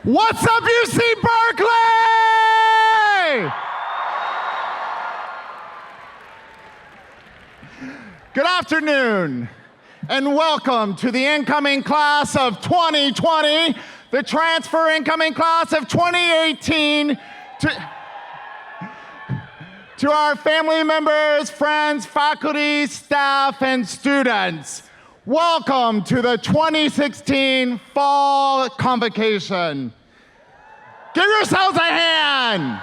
What's up, UC Berkeley? Good afternoon, and welcome to the incoming class of 2020, the transfer incoming class of 2018, to our family members, friends, faculty, staff, and students. Welcome to the 2016 Fall Convocation. Give yourselves a hand.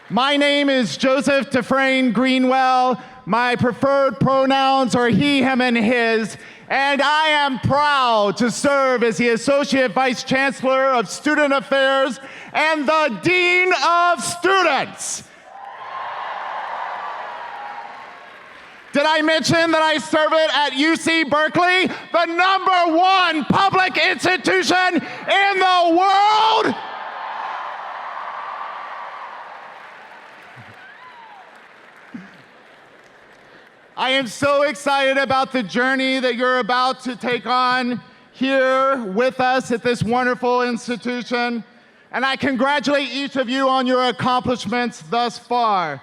My name is Joseph Dufresne Greenwell. My preferred pronouns are he, him, and his, and I am proud to serve as the Associate Vice Chancellor of Student Affairs and the Dean of Students. Did I mention that I serve it at UC Berkeley, the #1 public institution in the world? I am so excited about the journey that you're about to take on here with us at this wonderful institution, and I congratulate each of you on your accomplishments thus far.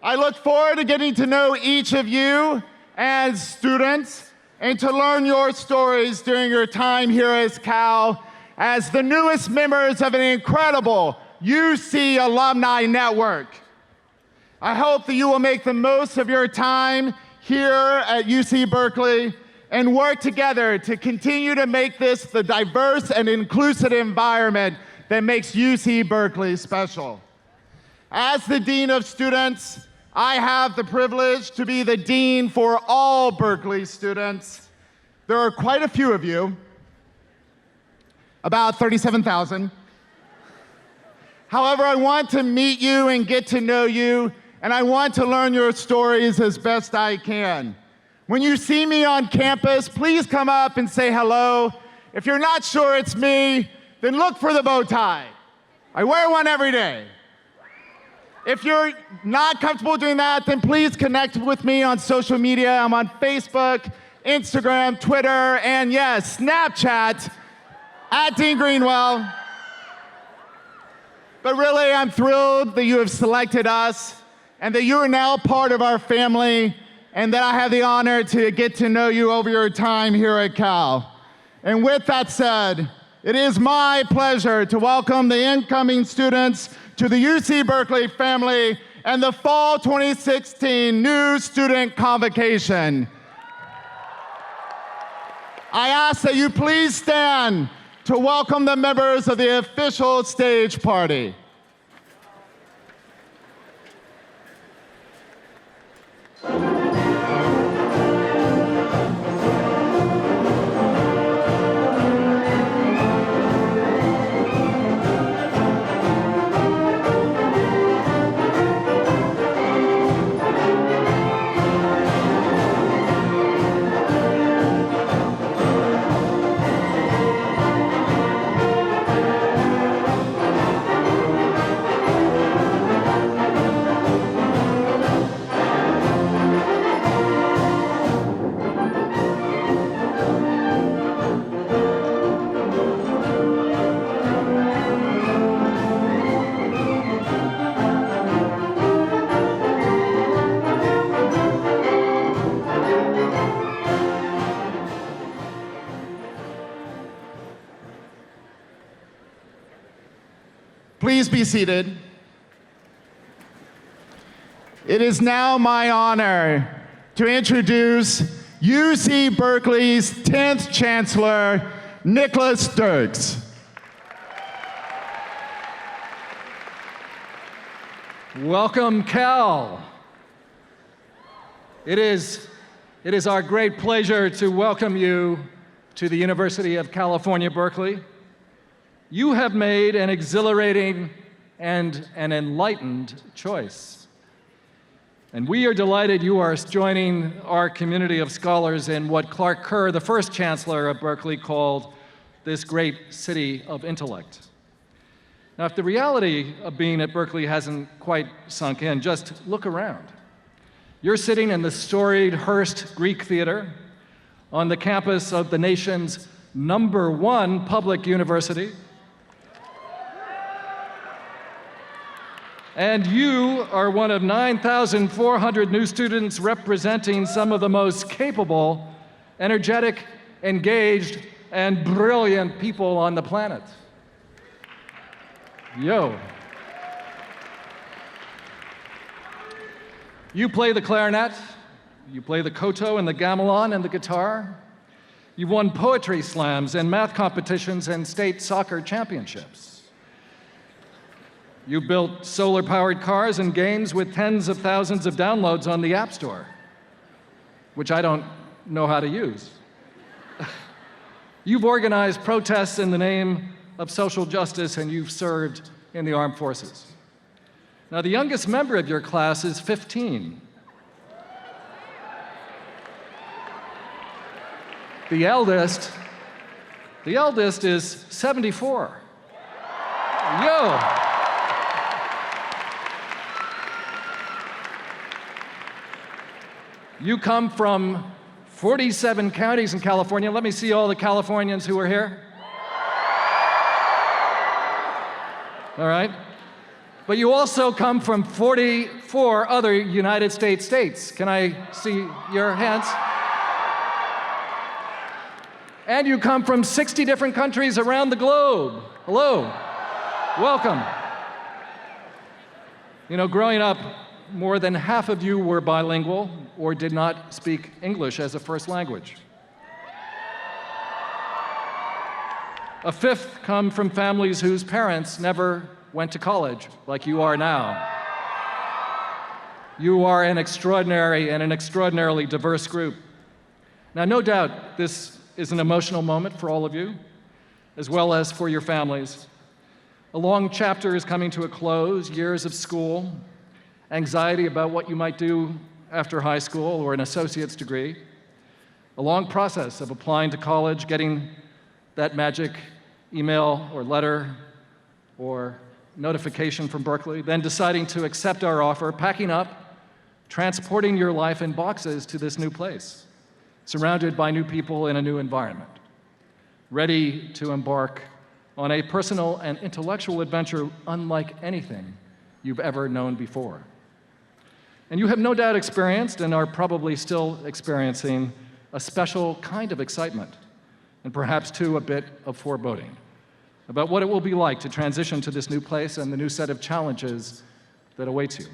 I look forward to getting to know each of you as students and to learn your stories during your time here as Cal, as the newest members of an incredible UC alumni network. I hope that you will make the most of your time here at UC Berkeley and work together to continue to make this the diverse and inclusive environment that makes UC Berkeley special. As the Dean of Students, I have the privilege to be the Dean for all Berkeley students. There are quite a few of you, about 37,000. However, I want to meet you and get to know you, and I want to learn your stories as best I can. When you see me on campus, please come up and say hello. If you're not sure it's me, then look for the bow tie. I wear one every day. If you're not comfortable doing that, then please connect with me on social media. I'm on Facebook, Instagram, Twitter, and yes, Snapchat, at Dean Greenwell. But really, I'm thrilled that you have selected us and that you are now part of our family, and that I have the honor to get to know you over your time here at Cal. And with that said, it is my pleasure to welcome the incoming students to the UC Berkeley family and the Fall 2016 new Student Convocation. I ask that you please stand to welcome the members of the official stage party. Please be seated. It is now my honor to introduce UC Berkeley's 10th Chancellor, Nicholas Dirks. Welcome, Cal. It is our great pleasure to welcome you to the University of California, Berkeley. You have made an exhilarating and an enlightened choice. And we are delighted you are joining our community of scholars in what Clark Kerr, the first chancellor of Berkeley, called this great city of intellect. Now, if the reality of being at Berkeley hasn't quite sunk in, just look around. You're sitting in the storied Hearst Greek Theatre, on the campus of the nation's #1 public university. And you are one of 9,400 new students representing some of the most capable, energetic, engaged, and brilliant people on the planet. Yo. You play the clarinet, you play the koto and the gamelan and the guitar. You've won poetry slams and math competitions and state soccer championships. You've built solar-powered cars and games with tens of thousands of downloads on the App Store, which I don't know how to use. You've organized protests in the name of social justice, and you've served in the armed forces. Now, the youngest member of your class is 15. The eldest is 74. Yo! You come from 47 counties in California. Let me see all the Californians who are here. All right. But you also come from 44 other United States states. Can I see your hands? And you come from 60 different countries around the globe. Hello. Welcome. You know, growing up, more than half of you were bilingual or did not speak English as a first language. A fifth come from families whose parents never went to college like you are now. You are an extraordinary and an extraordinarily diverse group. Now, no doubt this is an emotional moment for all of you, as well as for your families. A long chapter is coming to a close, years of school, anxiety about what you might do after high school or an associate's degree, a long process of applying to college, getting that magic email or letter or notification from Berkeley, then deciding to accept our offer, packing up, transporting your life in boxes to this new place, surrounded by new people in a new environment, ready to embark on a personal and intellectual adventure unlike anything you've ever known before. And you have no doubt experienced and are probably still experiencing a special kind of excitement, and perhaps too a bit of foreboding, about what it will be like to transition to this new place and the new set of challenges that awaits you.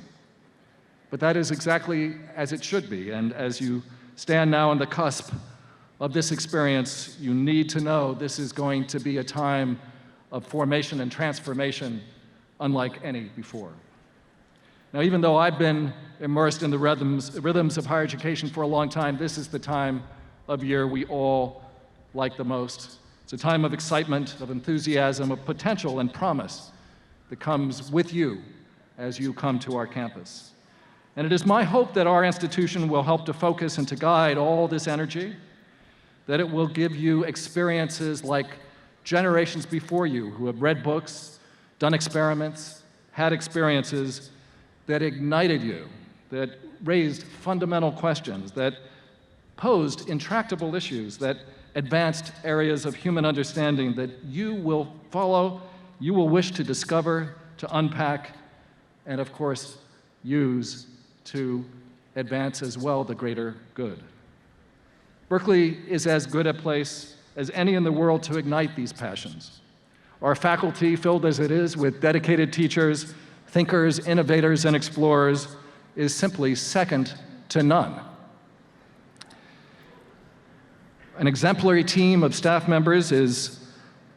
But that is exactly as it should be, and as you stand now on the cusp of this experience, you need to know this is going to be a time of formation and transformation unlike any before. Now, even though I've been immersed in the rhythms of higher education for a long time, this is the time of year we all like the most. It's a time of excitement, of enthusiasm, of potential and promise that comes with you as you come to our campus. And it is my hope that our institution will help to focus and to guide all this energy, that it will give you experiences like generations before you who have read books, done experiments, had experiences that ignited you, that raised fundamental questions, that posed intractable issues, that advanced areas of human understanding that you will follow, you will wish to discover, to unpack, and of course, use to advance as well the greater good. Berkeley is as good a place as any in the world to ignite these passions. Our faculty, filled as it is with dedicated teachers, thinkers, innovators, and explorers, is simply second to none. An exemplary team of staff members is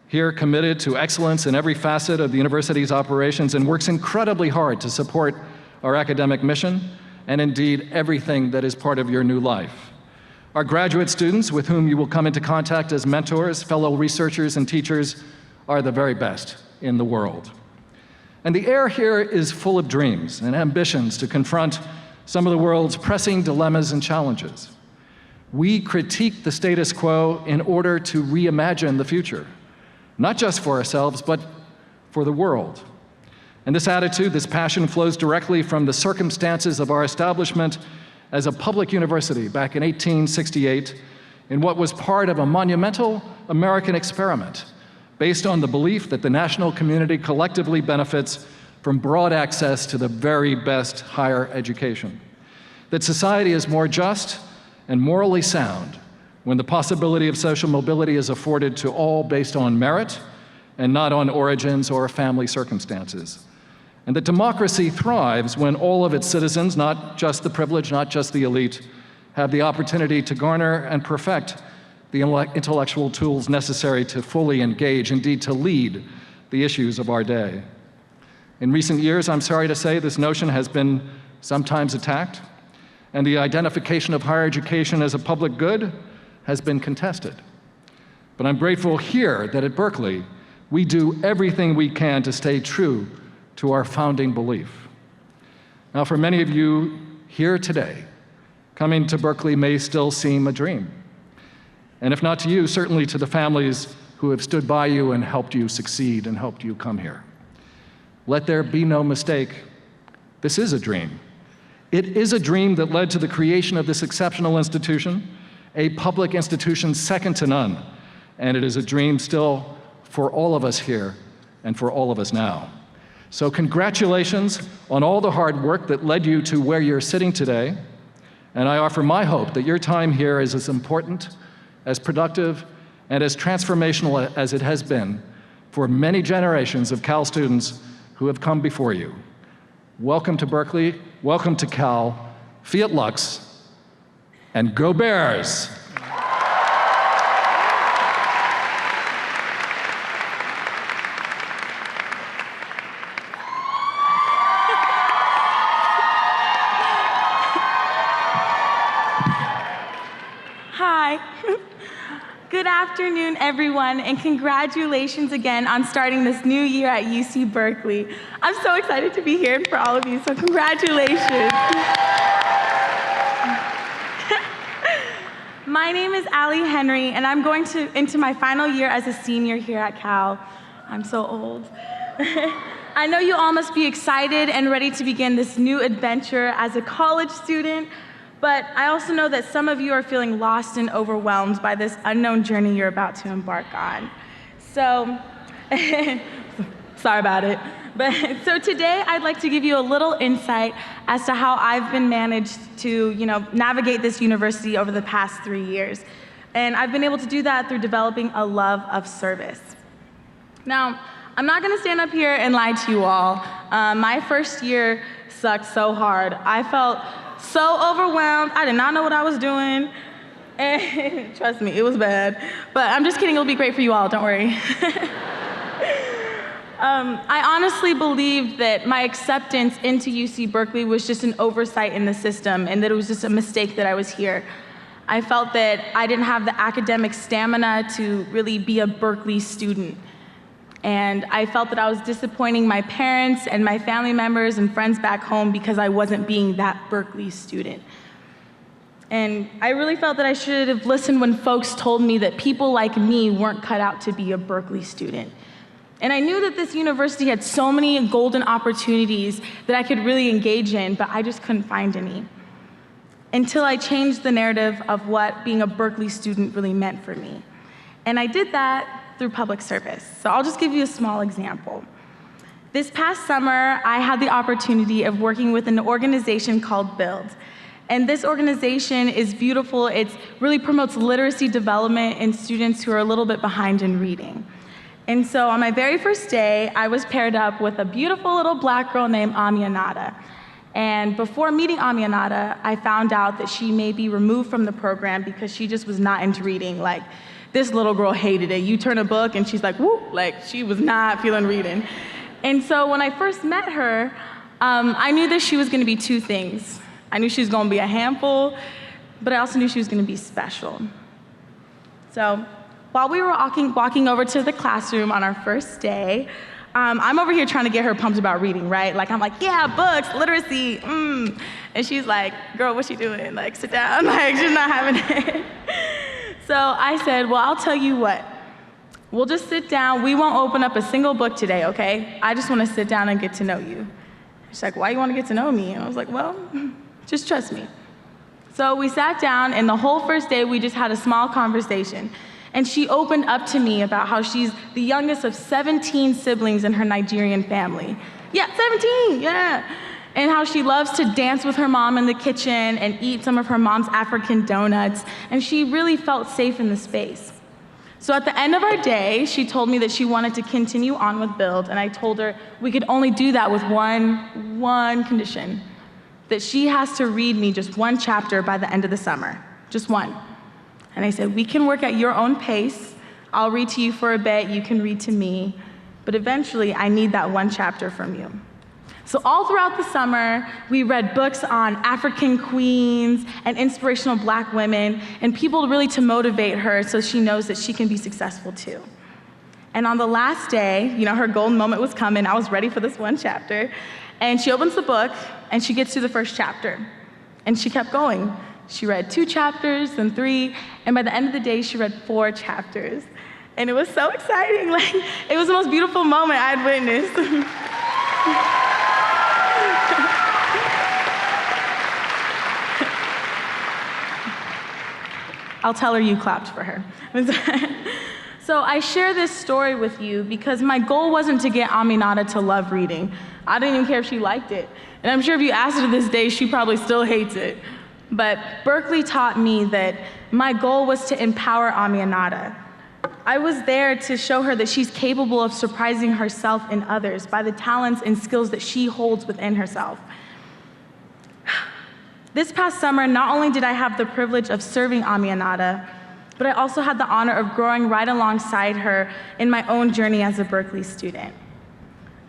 here committed to excellence in every facet of the university's operations and works incredibly hard to support our academic mission and indeed everything that is part of your new life. Our graduate students, with whom you will come into contact as mentors, fellow researchers, and teachers, are the very best in the world. And the air here is full of dreams and ambitions to confront some of the world's pressing dilemmas and challenges. We critique the status quo in order to reimagine the future, not just for ourselves, but for the world. And this attitude, this passion, flows directly from the circumstances of our establishment as a public university back in 1868 in what was part of a monumental American experiment based on the belief that the national community collectively benefits from broad access to the very best higher education, that society is more just and morally sound when the possibility of social mobility is afforded to all based on merit and not on origins or family circumstances, and that democracy thrives when all of its citizens, not just the privileged, not just the elite, have the opportunity to garner and perfect the intellectual tools necessary to fully engage, indeed to lead, the issues of our day. In recent years, I'm sorry to say, this notion has been sometimes attacked, and the identification of higher education as a public good has been contested. But I'm grateful here that at Berkeley, we do everything we can to stay true to our founding belief. Now, for many of you here today, coming to Berkeley may still seem a dream. And if not to you, certainly to the families who have stood by you and helped you succeed and helped you come here. Let there be no mistake, this is a dream. It is a dream that led to the creation of this exceptional institution, a public institution second to none. And it is a dream still for all of us here and for all of us now. So congratulations on all the hard work that led you to where you're sitting today. And I offer my hope that your time here is as important, as productive, and as transformational as it has been for many generations of Cal students who have come before you. Welcome to Berkeley, welcome to Cal, Fiat Lux, and go Bears! Good afternoon, everyone, and congratulations again on starting this new year at UC Berkeley. I'm so excited to be here for all of you, so congratulations. My name is Allie Henry, and I'm going into my final year as a senior here at Cal. I'm so old. I know you all must be excited and ready to begin this new adventure as a college student. But I also know that some of you are feeling lost and overwhelmed by this unknown journey you're about to embark on. So, sorry about it. So today I'd like to give you a little insight as to how I've been managed to, navigate this university over the past 3 years. And I've been able to do that through developing a love of service. Now, I'm not gonna stand up here and lie to you all. My first year sucked so hard. I felt so overwhelmed. I did not know what I was doing. And trust me, it was bad. But I'm just kidding, it'll be great for you all, don't worry. I honestly believed that my acceptance into UC Berkeley was just an oversight in the system and that it was just a mistake that I was here. I felt that I didn't have the academic stamina to really be a Berkeley student. And I felt that I was disappointing my parents and my family members and friends back home because I wasn't being that Berkeley student. And I really felt that I should have listened when folks told me that people like me weren't cut out to be a Berkeley student. And I knew that this university had so many golden opportunities that I could really engage in, but I just couldn't find any. Until I changed the narrative of what being a Berkeley student really meant for me. And I did that through public service. So I'll just give you a small example. This past summer, I had the opportunity of working with an organization called Build. And this organization is beautiful. It really promotes literacy development in students who are a little bit behind in reading. And so on my very first day, I was paired up with a beautiful little black girl named Amianata. And before meeting Amianata, I found out that she may be removed from the program because she just was not into reading. Like, this little girl hated it. You turn a book and she's like, whoop, like she was not feeling reading. And so when I first met her, I knew that she was gonna be two things. I knew she was gonna be a handful, but I also knew she was gonna be special. So while we were walking over to the classroom on our first day, I'm over here trying to get her pumped about reading, right? Like, I'm like, yeah, books, literacy, And she's like, girl, what's she doing? Like, sit down, like, she's not having it. So I said, well, I'll tell you what. We'll just sit down. We won't open up a single book today, okay? I just want to sit down and get to know you. She's like, why you want to get to know me? And I was like, well, just trust me. So we sat down, and the whole first day we just had a small conversation. And she opened up to me about how she's the youngest of 17 siblings in her Nigerian family. Yeah, 17, yeah. And how she loves to dance with her mom in the kitchen and eat some of her mom's African donuts. And she really felt safe in the space. So at the end of our day, she told me that she wanted to continue on with Build, and I told her we could only do that with one condition, that she has to read me just one chapter by the end of the summer, just one. And I said, we can work at your own pace. I'll read to you for a bit, you can read to me, but eventually I need that one chapter from you. So all throughout the summer, we read books on African queens and inspirational Black women, and people really to motivate her so she knows that she can be successful too. And on the last day, her golden moment was coming. I was ready for this one chapter. And she opens the book, and she gets to the first chapter. And she kept going. She read 2 chapters, then 3, and by the end of the day, she read 4 chapters. And it was so exciting. It was the most beautiful moment I had witnessed. I'll tell her you clapped for her. So I share this story with you because my goal wasn't to get Aminata to love reading. I didn't even care if she liked it. And I'm sure if you asked her to this day, she probably still hates it. But Berkeley taught me that my goal was to empower Aminata. I was there to show her that she's capable of surprising herself and others by the talents and skills that she holds within herself. This past summer, not only did I have the privilege of serving Aminata, but I also had the honor of growing right alongside her in my own journey as a Berkeley student.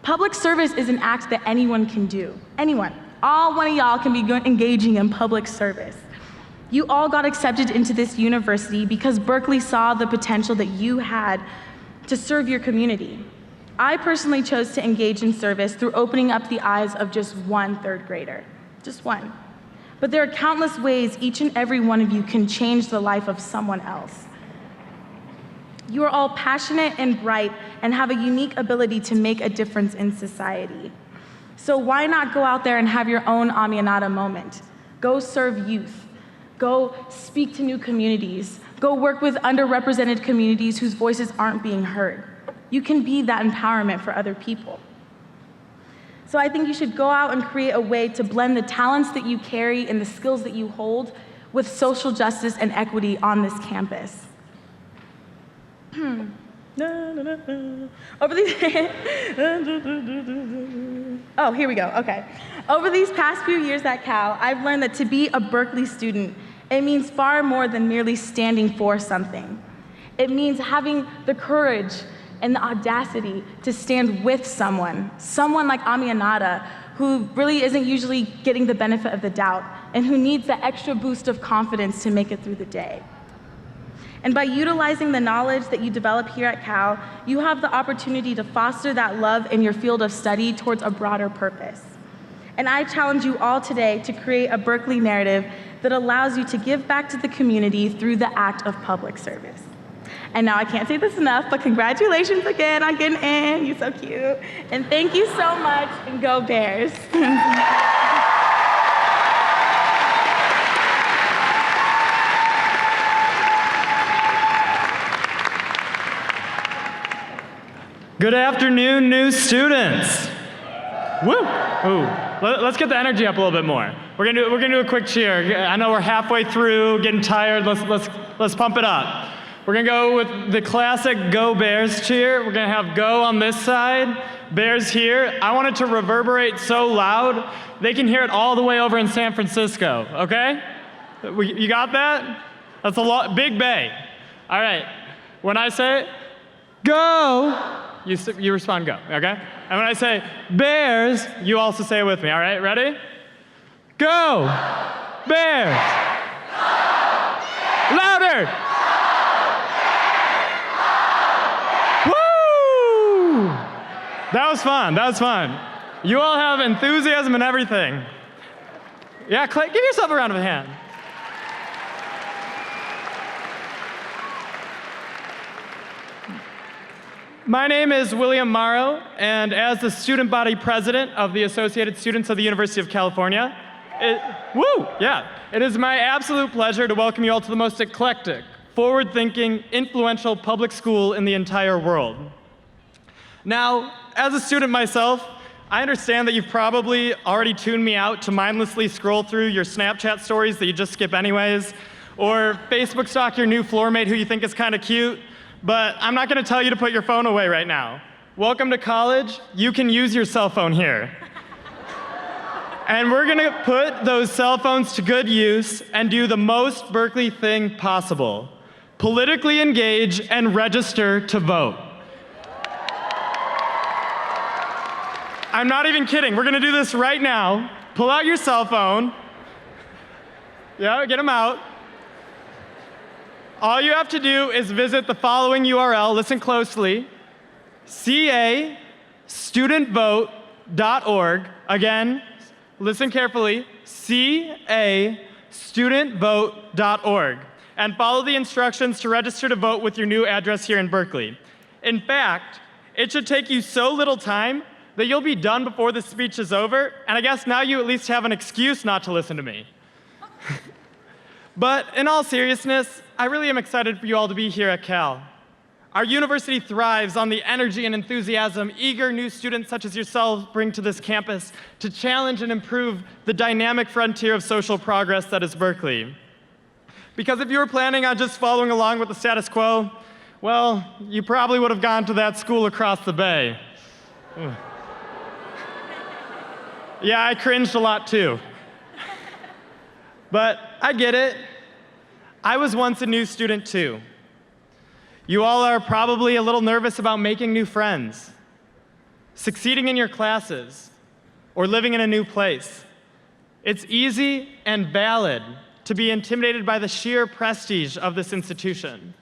Public service is an act that anyone can do. Anyone. All one of y'all can be engaging in public service. You all got accepted into this university because Berkeley saw the potential that you had to serve your community. I personally chose to engage in service through opening up the eyes of just one 3rd grader. Just one. But there are countless ways each and every one of you can change the life of someone else. You are all passionate and bright and have a unique ability to make a difference in society. So why not go out there and have your own Aminata moment? Go serve youth. Go speak to new communities. Go work with underrepresented communities whose voices aren't being heard. You can be that empowerment for other people. So I think you should go out and create a way to blend the talents that you carry and the skills that you hold with social justice and equity on this campus. Oh, here we go, okay. Over these past few years at Cal, I've learned that to be a Berkeley student, it means far more than merely standing for something. It means having the courage and the audacity to stand with someone like Aminata, who really isn't usually getting the benefit of the doubt and who needs that extra boost of confidence to make it through the day. And by utilizing the knowledge that you develop here at Cal, you have the opportunity to foster that love in your field of study towards a broader purpose. And I challenge you all today to create a Berkeley narrative that allows you to give back to the community through the act of public service. And now I can't say this enough, but congratulations again on getting in. You're so cute. And thank you so much, and go Bears. Good afternoon, new students. Woo! Ooh. Let's get the energy up a little bit more. We're gonna do a quick cheer. I know we're halfway through, getting tired. Let's pump it up. We're gonna go with the classic Go Bears cheer. We're gonna have Go on this side, Bears here. I want it to reverberate so loud they can hear it all the way over in San Francisco. Okay? You got that? That's a big Bay. All right. When I say Go, you respond Go. Okay? And when I say Bears, you also say it with me. All right? Ready? Go Bears! Louder! Woo! That was fun. That was fun. You all have enthusiasm and everything. Yeah, Clay, give yourself a round of a hand. My name is William Morrow, and as the student body president of the Associated Students of the University of California, It is my absolute pleasure to welcome you all to the most eclectic, forward-thinking, influential public school in the entire world. Now, as a student myself, I understand that you've probably already tuned me out to mindlessly scroll through your Snapchat stories that you just skip anyways, or Facebook stalk your new floor mate who you think is kind of cute, but I'm not going to tell you to put your phone away right now. Welcome to college. You can use your cell phone here. And we're going to put those cell phones to good use and do the most Berkeley thing possible. Politically engage and register to vote. I'm not even kidding. We're going to do this right now. Pull out your cell phone. Yeah, get them out. All you have to do is visit the following URL. Listen closely. castudentvote.org. Again, listen carefully. castudentvote.org. And follow the instructions to register to vote with your new address here in Berkeley. In fact, it should take you so little time that you'll be done before the speech is over, and I guess now you at least have an excuse not to listen to me. But in all seriousness, I really am excited for you all to be here at Cal. Our university thrives on the energy and enthusiasm eager new students such as yourselves bring to this campus to challenge and improve the dynamic frontier of social progress that is Berkeley. Because if you were planning on just following along with the status quo, well, you probably would have gone to that school across the bay. Yeah, I cringed a lot too. But I get it. I was once a new student too. You all are probably a little nervous about making new friends, succeeding in your classes, or living in a new place. It's easy and valid to be intimidated by the sheer prestige of this institution.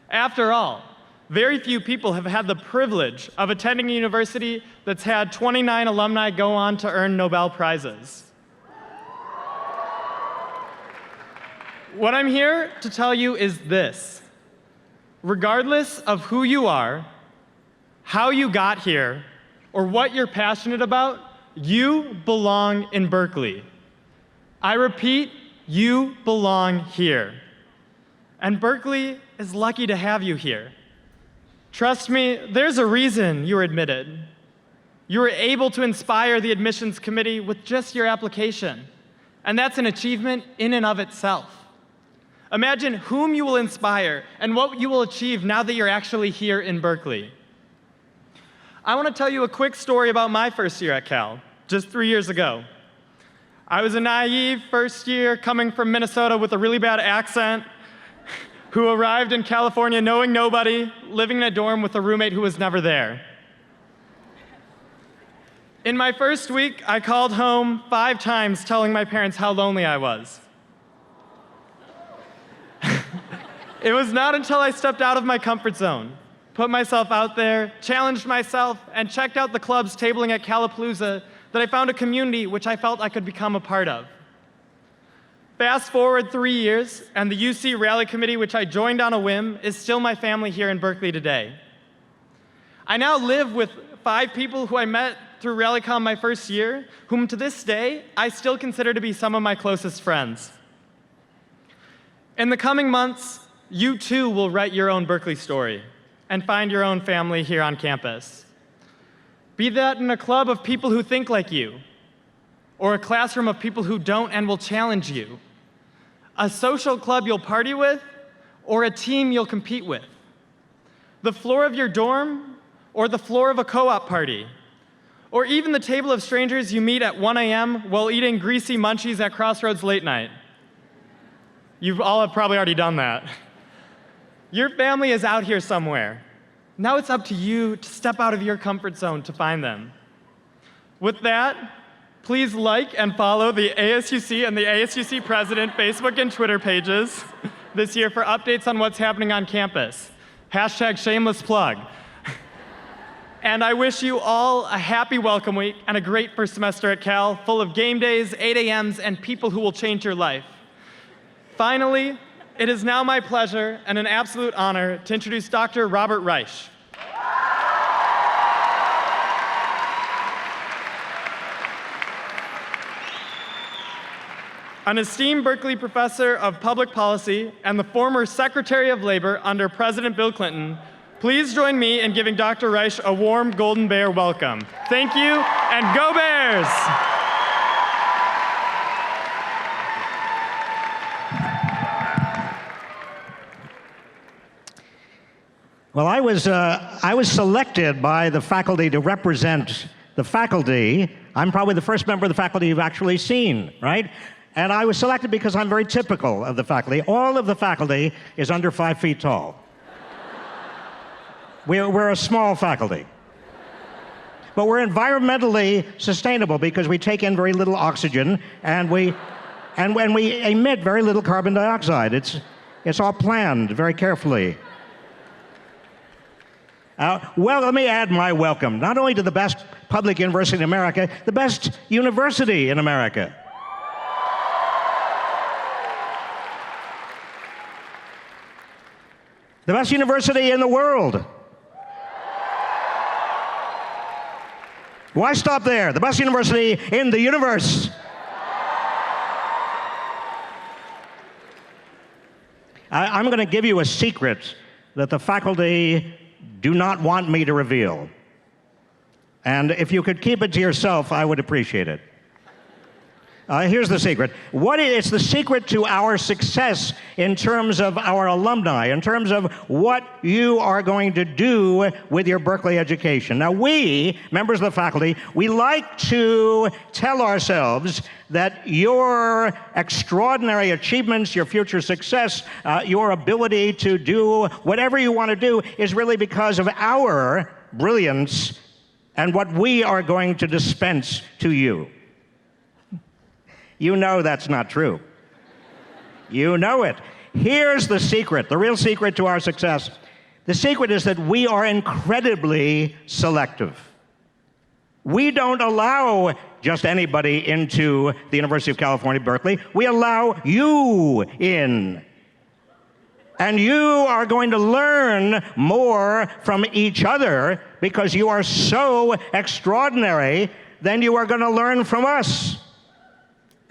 After all, very few people have had the privilege of attending a university that's had 29 alumni go on to earn Nobel Prizes. What I'm here to tell you is this. Regardless of who you are, how you got here, or what you're passionate about, you belong in Berkeley. I repeat, you belong here. And Berkeley is lucky to have you here. Trust me, there's a reason you were admitted. You were able to inspire the admissions committee with just your application, and that's an achievement in and of itself. Imagine whom you will inspire and what you will achieve now that you're actually here in Berkeley. I want to tell you a quick story about my first year at Cal, just 3 years ago. I was a naive first year coming from Minnesota with a really bad accent who arrived in California knowing nobody, living in a dorm with a roommate who was never there. In my first week, I called home 5 times telling my parents how lonely I was. It was not until I stepped out of my comfort zone, put myself out there, challenged myself, and checked out the clubs tabling at Calapalooza that I found a community which I felt I could become a part of. Fast forward 3 years, and the UC Rally Committee, which I joined on a whim, is still my family here in Berkeley today. I now live with 5 people who I met through RallyCon my first year, whom to this day, I still consider to be some of my closest friends. In the coming months, you too will write your own Berkeley story and find your own family here on campus. Be that in a club of people who think like you, or a classroom of people who don't and will challenge you, a social club you'll party with, or a team you'll compete with, the floor of your dorm, or the floor of a co-op party, or even the table of strangers you meet at 1 a.m. while eating greasy munchies at Crossroads late night. You all have probably already done that. Your family is out here somewhere. Now it's up to you to step out of your comfort zone to find them. With that, please like and follow the ASUC and the ASUC President Facebook and Twitter pages this year for updates on what's happening on campus. Hashtag shameless plug. And I wish you all a happy welcome week and a great first semester at Cal, full of game days, 8 a.m.s, and people who will change your life. Finally, it is now my pleasure and an absolute honor to introduce Dr. Robert Reich. an esteemed Berkeley professor of public policy and the former Secretary of Labor under President Bill Clinton, please join me in giving Dr. Reich a warm Golden Bear welcome. Thank you, and go Bears! Well, I was selected by the faculty to represent the faculty. I'm probably the first member of the faculty you've actually seen, right? And I was selected because I'm very typical of the faculty. All of the faculty is under 5 feet tall. We're a small faculty. But we're environmentally sustainable because we take in very little oxygen and we emit very little carbon dioxide. It's all planned very carefully. Well, let me add my welcome, not only to the best public university in America, the best university in America. The best university in the world. Why stop there? The best university in the universe. I'm going to give you a secret that the faculty do not want me to reveal. And if you could keep it to yourself, I would appreciate it. Here's the secret. It's the secret to our success in terms of our alumni, in terms of what you are going to do with your Berkeley education. Now, we, members of the faculty, we like to tell ourselves that your extraordinary achievements, your future success, your ability to do whatever you want to do is really because of our brilliance and what we are going to dispense to you. You know that's not true. You know it. Here's the secret, the real secret to our success. The secret is that we are incredibly selective. We don't allow just anybody into the University of California, Berkeley. We allow you in. And you are going to learn more from each other because you are so extraordinary than you are going to learn from us.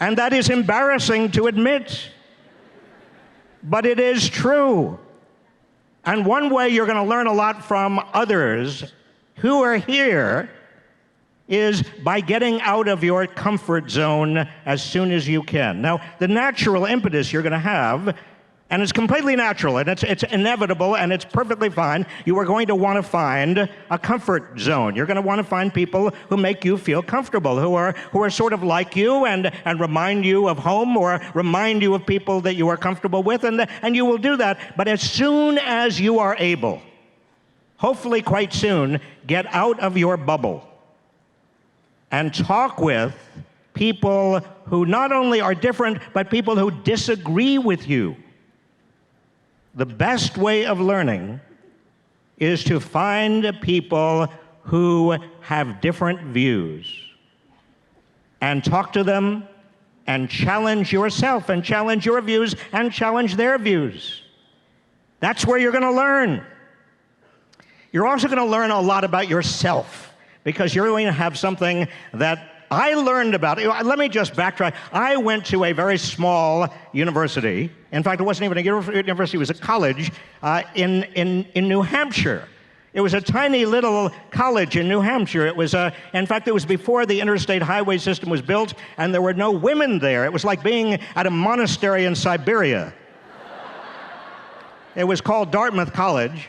And that is embarrassing to admit, but it is true. And one way you're going to learn a lot from others who are here is by getting out of your comfort zone as soon as you can. Now, the natural impetus you're going to have, and it's completely natural, and it's inevitable, and it's perfectly fine. You are going to want to find a comfort zone. You're going to want to find people who make you feel comfortable, who are sort of like you and remind you of home or remind you of people that you are comfortable with, and you will do that. But as soon as you are able, hopefully quite soon, get out of your bubble and talk with people who not only are different, but people who disagree with you. The best way of learning is to find people who have different views and talk to them and challenge yourself and challenge your views and challenge their views. That's where you're going to learn. You're also going to learn a lot about yourself because you're going to have something that I learned about. Let me just backtrack. I went to a very small university. In fact, it wasn't even a university, it was a college in New Hampshire. It was a tiny little college in New Hampshire. It was, in fact, it was before the interstate highway system was built, and there were no women there. It was like being at a monastery in Siberia. It was called Dartmouth College.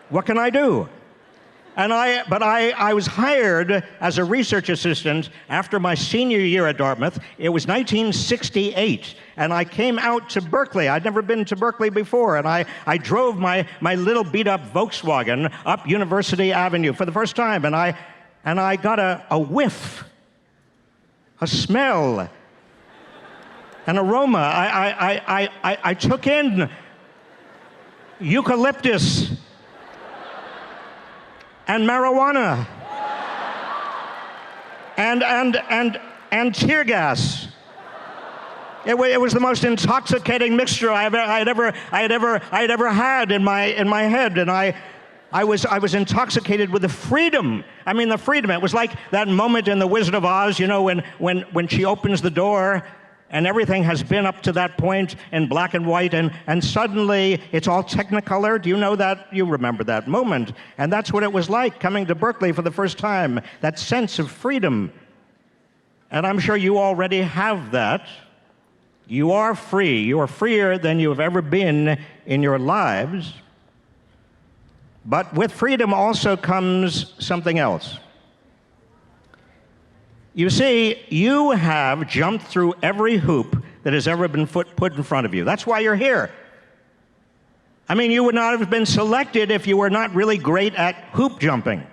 What can I do? But I was hired as a research assistant after my senior year at Dartmouth. It was 1968, and I came out to Berkeley. I'd never been to Berkeley before, and I drove my little beat-up Volkswagen up University Avenue for the first time, and I got a whiff, a smell, an aroma. I took in eucalyptus and marijuana, and tear gas. It was the most intoxicating mixture I had ever had in my head, and I was intoxicated with the freedom. I mean, the freedom. It was like that moment in The Wizard of Oz, you know, when she opens the door and everything has been up to that point in black and white, and suddenly it's all Technicolor. Do you know that? You remember that moment. And that's what it was like coming to Berkeley for the first time, that sense of freedom. And I'm sure you already have that. You are free. You are freer than you have ever been in your lives. But with freedom also comes something else. You see, you have jumped through every hoop that has ever been put in front of you. That's why you're here. I mean, you would not have been selected if you were not really great at hoop jumping.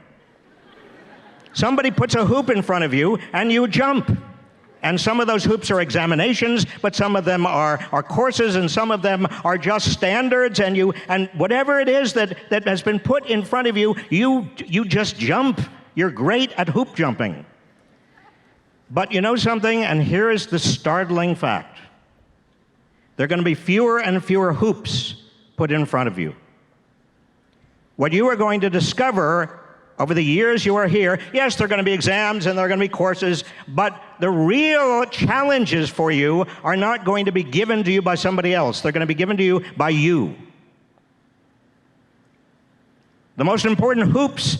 Somebody puts a hoop in front of you, and you jump. And some of those hoops are examinations, but some of them are courses, and some of them are just standards, and whatever it is that has been put in front of you, you just jump. You're great at hoop jumping. But you know something? And here is the startling fact. There are going to be fewer and fewer hoops put in front of you. What you are going to discover over the years you are here, yes, there are going to be exams and there are going to be courses, but the real challenges for you are not going to be given to you by somebody else. They're going to be given to you by you. The most important hoops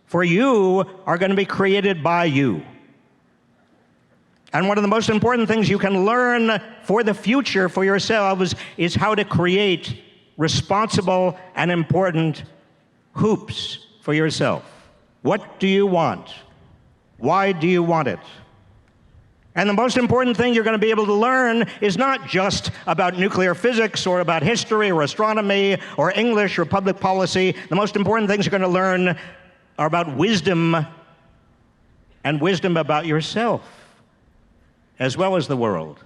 for you are going to be created by you. And one of the most important things you can learn for the future for yourselves is how to create responsible and important hoops for yourself. What do you want? Why do you want it? And the most important thing you're going to be able to learn is not just about nuclear physics or about history or astronomy or English or public policy. The most important things you're going to learn are about wisdom, and wisdom about yourself as well as the world.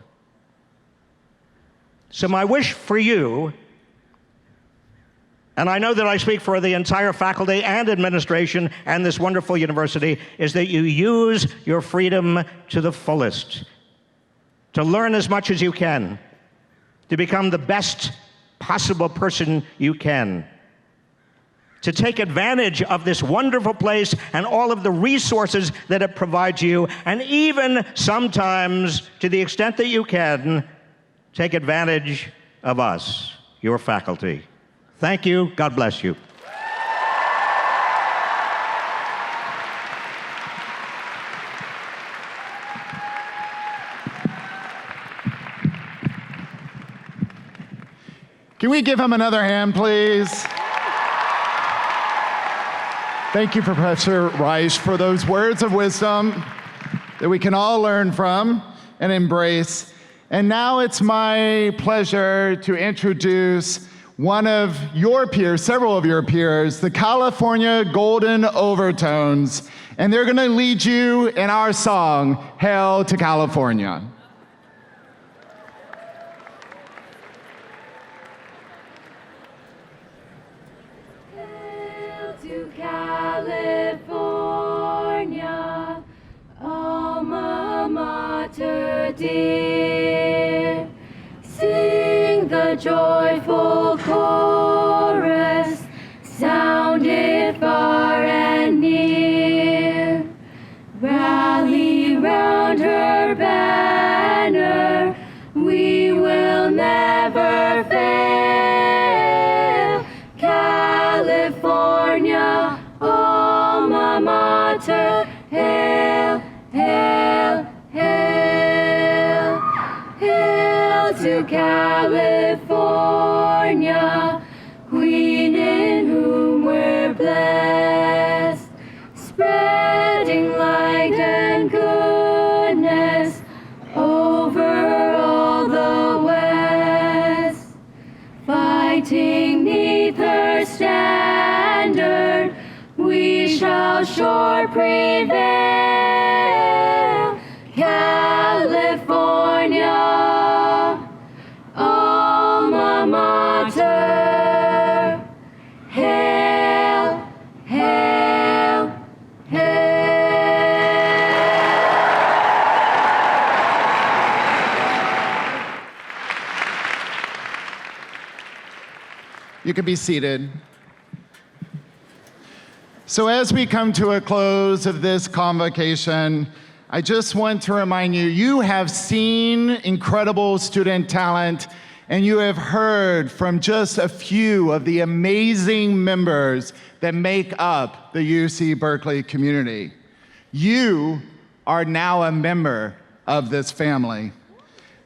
So my wish for you, and I know that I speak for the entire faculty and administration and this wonderful university, is that you use your freedom to the fullest, to learn as much as you can, to become the best possible person you can, to take advantage of this wonderful place and all of the resources that it provides you, and even sometimes, to the extent that you can, take advantage of us, your faculty. Thank you. God bless you. Can we give him another hand, please? Thank you, Professor Reich, for those words of wisdom that we can all learn from and embrace. And now it's my pleasure to introduce one of your peers, several of your peers, the California Golden Overtones. And they're going to lead you in our song, Hail to California. California, alma mater dear, sing the joyful chorus, sounded far and near. Rally round her banner, we will never fail. California, alma mater, hail, hail, hail. Hail to California, Queen in whom we're blessed, spreading light and goodness over all the West. Fighting 'neath her standard, we shall sure prevail. California, alma mater, hail, hail, hail. You can be seated. So as we come to a close of this convocation, I just want to remind you, you have seen incredible student talent, and you have heard from just a few of the amazing members that make up the UC Berkeley community. You are now a member of this family.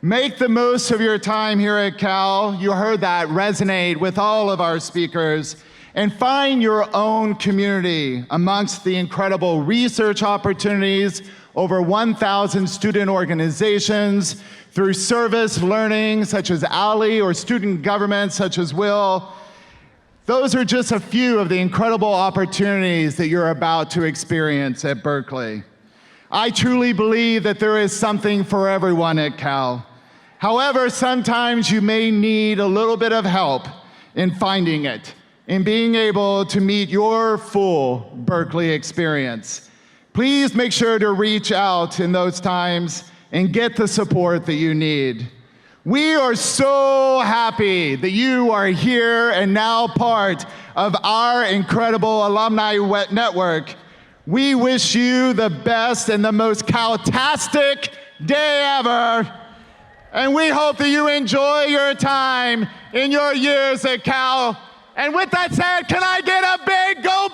Make the most of your time here at Cal. You heard that resonate with all of our speakers. And find your own community amongst the incredible research opportunities, over 1,000 student organizations, through service learning such as ALI or student government such as WIL. Those are just a few of the incredible opportunities that you're about to experience at Berkeley. I truly believe that there is something for everyone at Cal. However, sometimes you may need a little bit of help in finding it, in being able to meet your full Berkeley experience. Please make sure to reach out in those times and get the support that you need. We are so happy that you are here and now part of our incredible alumni network. We wish you the best and the most Cal-tastic day ever. And we hope that you enjoy your time in your years at Cal. And with that said, can I get a big go